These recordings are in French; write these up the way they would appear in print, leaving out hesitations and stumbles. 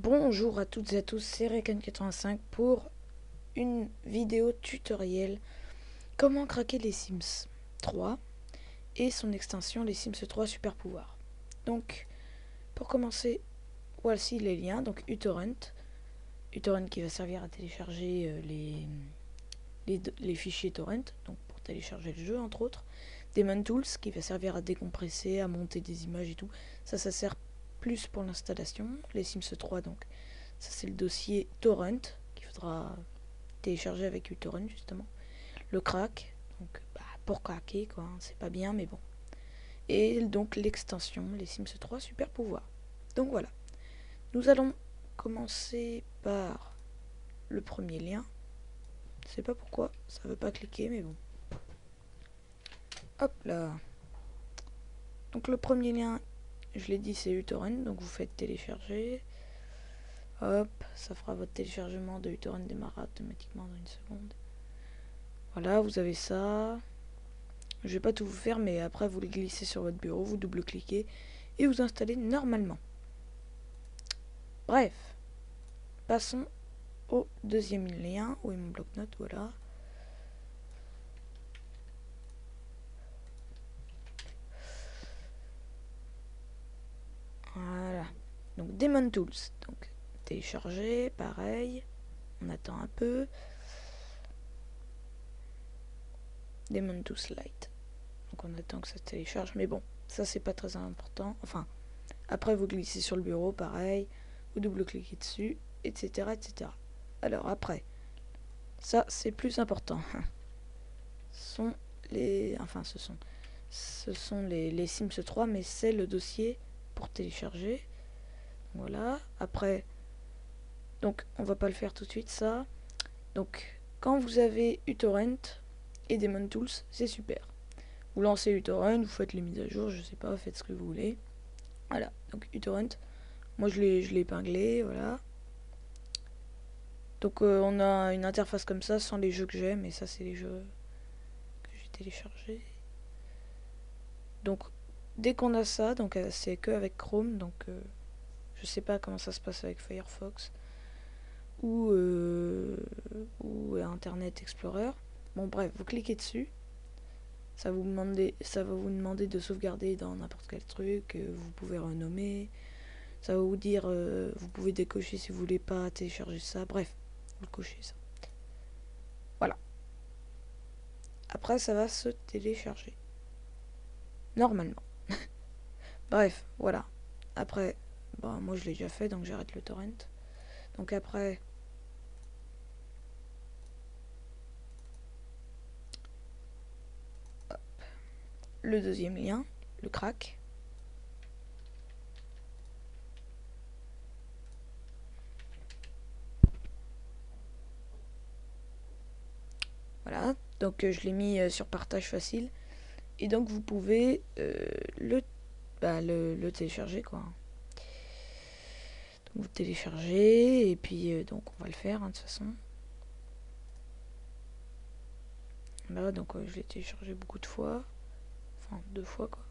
Bonjour à toutes et à tous, c'est Rekan85 pour une vidéo tutoriel comment craquer les Sims 3 et son extension les Sims 3 Super Pouvoir. Donc pour commencer, voici les liens. Donc uTorrent qui va servir à télécharger les fichiers torrent, donc pour télécharger le jeu entre autres. Daemon Tools qui va servir à décompresser, à monter des images et tout. Ça sert plus pour l'installation. Les Sims 3, donc ça c'est le dossier torrent qu'il faudra télécharger avec uTorrent justement. Le crack, donc pour craquer quoi, hein, c'est pas bien mais bon. Et donc l'extension les Sims 3 Super Pouvoir. Donc voilà, nous allons commencer par le premier lien. Je sais pas pourquoi ça veut pas cliquer mais bon. Hop là. Donc le premier lien, je l'ai dit, c'est uTorrent, donc vous faites télécharger. Hop, ça fera votre téléchargement de uTorrent démarrer automatiquement dans une seconde. Voilà, vous avez ça. Je vais pas tout vous faire, mais après vous le glissez sur votre bureau, vous double-cliquez et vous installez normalement. Bref, passons au deuxième lien. Où est mon bloc-notes? Voilà. Voilà. Donc Daemon Tools. Donc télécharger, pareil. On attend un peu. Daemon Tools Lite. Donc on attend que ça se télécharge. Mais bon, ça c'est pas très important. Enfin, après vous glissez sur le bureau, pareil. Vous double-cliquez dessus, etc., etc. Alors après, ça c'est plus important. Ce sont les Sims 3, mais c'est le dossier pour télécharger. Voilà. Après, donc on va pas le faire tout de suite ça. Donc quand vous avez uTorrent et Daemon Tools, c'est super. Vous lancez uTorrent, vous faites les mises à jour, je sais pas, faites ce que vous voulez. Voilà, donc uTorrent, moi je l'ai épinglé, voilà. Donc on a une interface comme ça sans les jeux que j'aime, et ça c'est les jeux que j'ai téléchargés. Donc dès qu'on a ça, donc c'est que avec Chrome, donc je sais pas comment ça se passe avec Firefox ou Internet Explorer. Bon bref, vous cliquez dessus. Ça va vous demander de sauvegarder dans n'importe quel truc. Vous pouvez renommer. Ça va vous dire, vous pouvez décocher si vous voulez pas télécharger ça. Bref, vous cochez ça. Voilà. Après, ça va se télécharger. Normalement. Bref, voilà. Après, bon, moi je l'ai déjà fait, donc j'arrête le torrent. Donc après, hop, le deuxième lien, le crack. Voilà, donc je l'ai mis sur partage facile. Et donc vous pouvez le télécharger quoi. Donc vous téléchargez et puis donc on va le faire hein, de toute façon. Là donc je l'ai téléchargé beaucoup de fois. Enfin 2 fois quoi.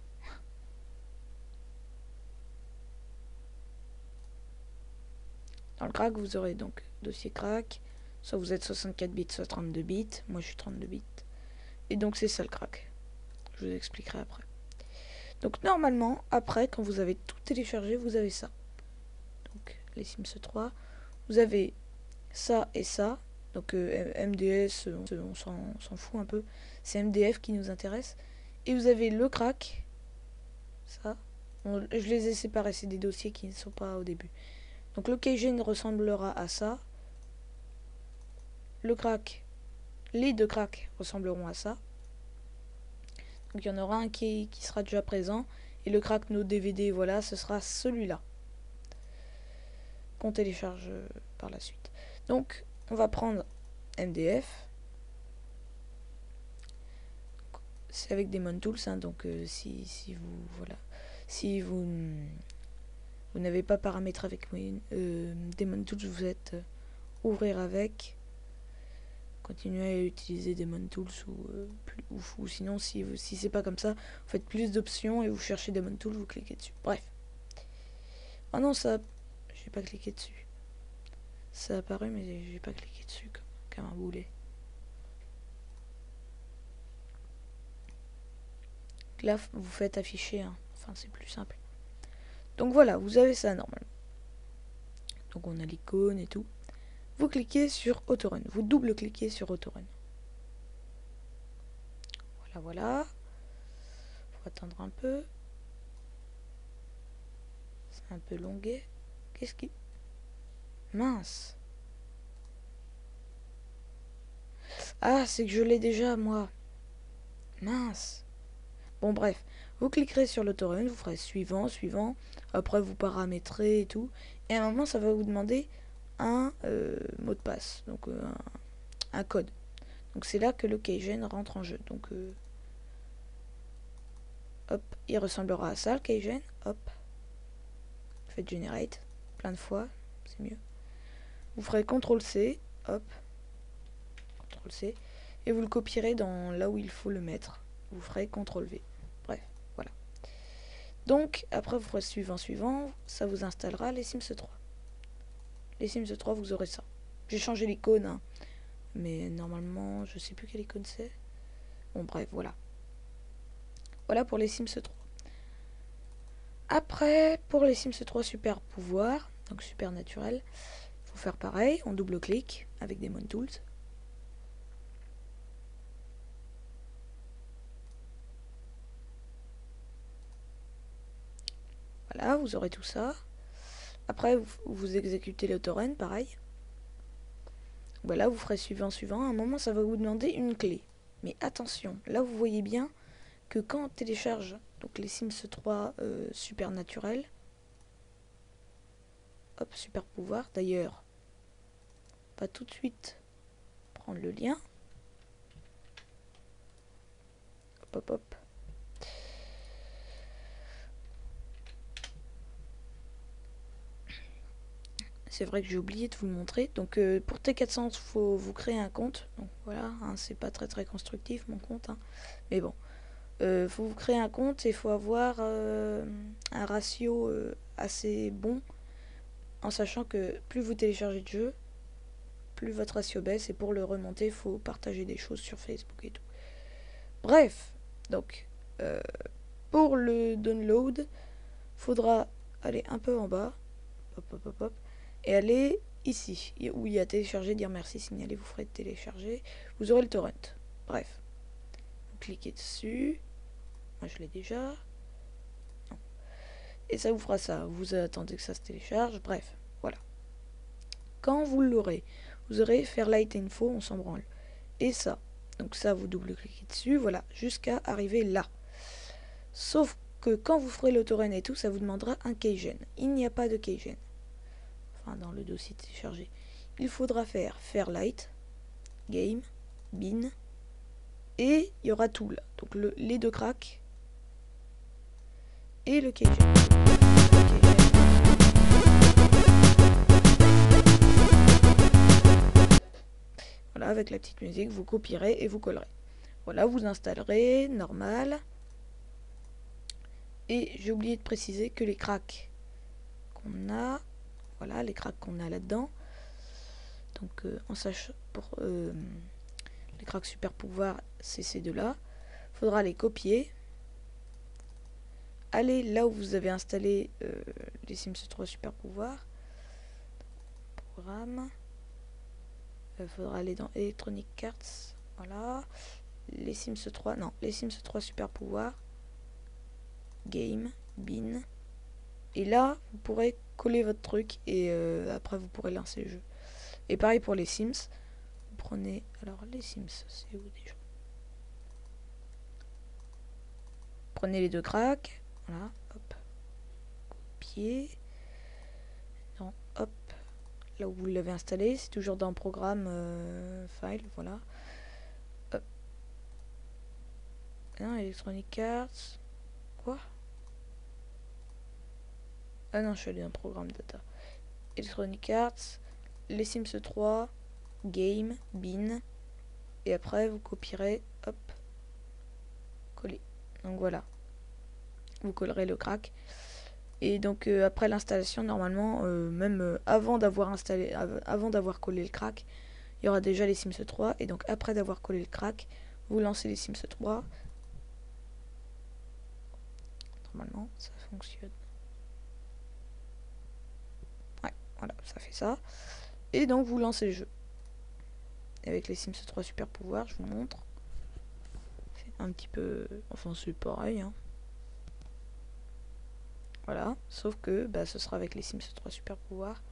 Dans le crack vous aurez donc dossier crack. Soit vous êtes 64 bits, soit 32 bits. Moi je suis 32 bits. Et donc c'est ça le crack. Je vous expliquerai après. Donc normalement, après, quand vous avez tout téléchargé, vous avez ça. Donc les Sims 3. Vous avez ça et ça. Donc MDS, on s'en fout un peu. C'est MDF qui nous intéresse. Et vous avez le crack. Ça. Je les ai séparés, c'est des dossiers qui ne sont pas au début. Donc le Keygen ressemblera à ça. Le crack, les deux cracks ressembleront à ça. Donc il y en aura un qui sera déjà présent. Et le crack no DVD, voilà, ce sera celui-là. Qu'on télécharge par la suite. Donc on va prendre MDF. C'est avec Daemon Tools, hein, donc si vous n'avez pas paramètre avec Daemon Tools, vous êtes ouvrir avec, continuer à utiliser Daemon Tools ou sinon si c'est pas comme ça, vous faites plus d'options et vous cherchez Daemon Tools, vous cliquez dessus. Bref. Ah non, ça, j'ai pas cliqué dessus. Ça a apparu, mais j'ai pas cliqué dessus comme un boulet. Là, vous faites afficher, hein. Enfin, c'est plus simple. Donc voilà, vous avez ça normalement. Donc on a l'icône et tout. Vous cliquez sur Autorun. Vous double-cliquez sur Autorun. Voilà, voilà. Faut attendre un peu. C'est un peu longué. Qu'est-ce qui... Mince. Ah, c'est que je l'ai déjà, moi. Mince. Bon, bref. Vous cliquerez sur l'Autorun. Vous ferez suivant, suivant. Après, vous paramétrez et tout. Et à un moment, ça va vous demander un mot de passe. Donc, un code. Donc, c'est là que le Keygen rentre en jeu. Donc, hop, il ressemblera à ça, le Keygen. Hop. Faites generate. Plein de fois. C'est mieux. Vous ferez CTRL-C. Hop. CTRL-C. Et vous le copierez dans là où il faut le mettre. Vous ferez CTRL-V. Bref, voilà. Donc, après, vous ferez suivant, suivant. Ça vous installera les Sims 3. Les Sims 3, vous aurez ça. J'ai changé l'icône, hein. Mais normalement, je sais plus quelle icône c'est. Bon, bref, voilà. Voilà pour les Sims 3. Après, pour les Sims 3 super pouvoir, donc super naturel, il faut faire pareil. On double-clique avec des Mon Tools. Voilà, vous aurez tout ça. Après, vous exécutez l'autorun, pareil. Voilà, vous ferez suivant, suivant. À un moment, ça va vous demander une clé. Mais attention, là, vous voyez bien que quand on télécharge donc les Sims 3 super naturel, hop, super pouvoir, d'ailleurs, pas tout de suite prendre le lien. Hop, hop, hop. C'est vrai que j'ai oublié de vous le montrer. Donc pour T400, il faut vous créer un compte. Donc voilà, hein, c'est pas très constructif mon compte. Hein. Mais bon, faut vous créer un compte et il faut avoir un ratio assez bon. En sachant que plus vous téléchargez de jeux, plus votre ratio baisse. Et pour le remonter, il faut partager des choses sur Facebook et tout. Bref, donc pour le download, faudra aller un peu en bas. Hop, hop, hop, hop. Et aller ici, où il y a télécharger, dire merci, signaler, vous ferez télécharger. Vous aurez le torrent. Bref. Vous cliquez dessus. Moi, je l'ai déjà. Non. Et ça vous fera ça. Vous attendez que ça se télécharge. Bref, voilà. Quand vous l'aurez, vous aurez Fairlight Info, on s'en branle. Et ça. Donc ça, vous double-cliquez dessus. Voilà, jusqu'à arriver là. Sauf que quand vous ferez le torrent et tout, ça vous demandera un Keygen. Il n'y a pas de Keygen. Enfin, dans le dossier téléchargé. Il faudra faire Fairlight, Game, Bin, et il y aura tout là. Donc les deux cracks et le Keygen. Voilà, avec la petite musique, vous copierez et vous collerez. Voilà, vous installerez, normal. Et j'ai oublié de préciser que les cracks qu'on a, voilà, les cracks qu'on a là-dedans. Donc, en sachant pour les cracks super pouvoir, c'est ces deux-là. Faudra les copier. Aller là où vous avez installé les Sims 3 super pouvoir. Programme. Faudra aller dans Electronic Arts. Voilà. Les Sims 3. Non, les Sims 3 super pouvoir. Game. Bin. Et là, vous pourrez coller votre truc. Et après, vous pourrez lancer le jeu. Et pareil pour les Sims. Vous prenez. Alors, les Sims, c'est où déjà? Prenez les deux cracks. Voilà. Hop. Copier. Non. Hop. Là où vous l'avez installé, c'est toujours dans programme file, voilà. Hop. Non, Electronic Arts. Quoi? Ah non, je suis allé dans programme data. Electronic Arts, les Sims 3, Game, Bin. Et après, vous copierez, hop, coller. Donc voilà. Vous collerez le crack. Et donc après l'installation, normalement, même avant d'avoir avant d'avoir collé le crack, il y aura déjà les Sims 3. Et donc après d'avoir collé le crack, vous lancez les Sims 3. Normalement, ça fonctionne. Ouais, voilà, ça fait ça. Et donc vous lancez le jeu. Et avec les Sims 3 super pouvoirs, je vous montre. C'est un petit peu... Enfin, c'est pareil, hein. Voilà, sauf que bah, ce sera avec les Sims 3 super pouvoirs.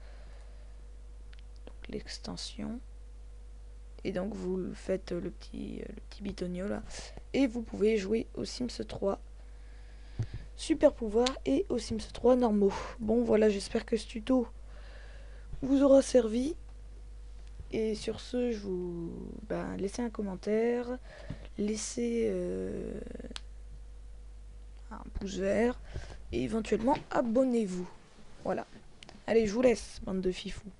Donc l'extension. Et donc vous faites le petit bitonio là. Et vous pouvez jouer aux Sims 3 super pouvoirs et aux Sims 3 normaux. Bon voilà, j'espère que ce tuto vous aura servi. Et sur ce, je vous laissez un commentaire, laissez un pouce vert et éventuellement abonnez-vous. Voilà. Allez, je vous laisse, bande de fifous.